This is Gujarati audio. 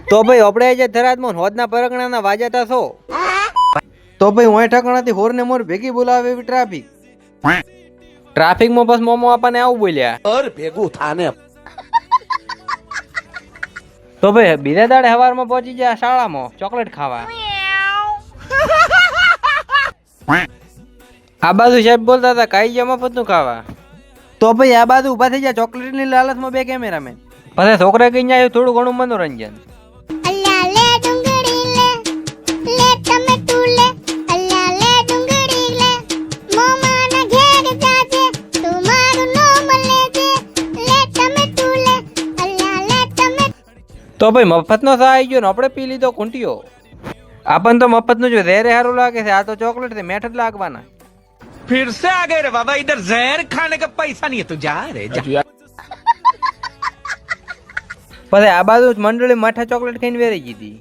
તો ભાઈ આપણે આજે થરાદમાં હોદના પરગણાના વાજાતા છો તો ભાઈ હું ઠકણાથી હોર ને મોર ભેગી બોલાવે એવી ટ્રાફિકમાં બસ મોમો આપણને આવું બોલ્યા ભેગું થાને તો ભાઈ બીજા દાડે સવારમાં પહોંચી ગયા શાળામાં ચોકલેટ ખાવા આ બાજુ સાહેબ બોલતા હતા કાઈ ગયા મફત નું ખાવા તો ભાઈ આ બાજુ ઉભા થઈ ગયા ચોકલેટની લાલચમાં બે કેમેરામેન પછી છોકરા કઈ જાય થોડું ઘણું મનોરંજન અલ્લા લે ડુંગળી લે લે ટમેટું લે અલ્લા લે ડુંગળી લે મોમાના ઘેર જાજે તું મારું નામ લેજે લે ટમેટું લે અલ્લા લે ટમેટું તો ભાઈ મફતનો સા આવી ગયો ને આપણે પી લીધો કુંટીઓ આપણને તો મફતનું જો ઝેર સારું લાગે છે આ તો ચોકલેટ છે મેઠ જ લાગવાના फिर से आ गए रे बाबा इधर जहर खाने का पैसा नहीं है तू जा रे जा પછી આ બાજુ મંડળી માઠા ચોકલેટ ખાઈને વેરી ગઈ હતી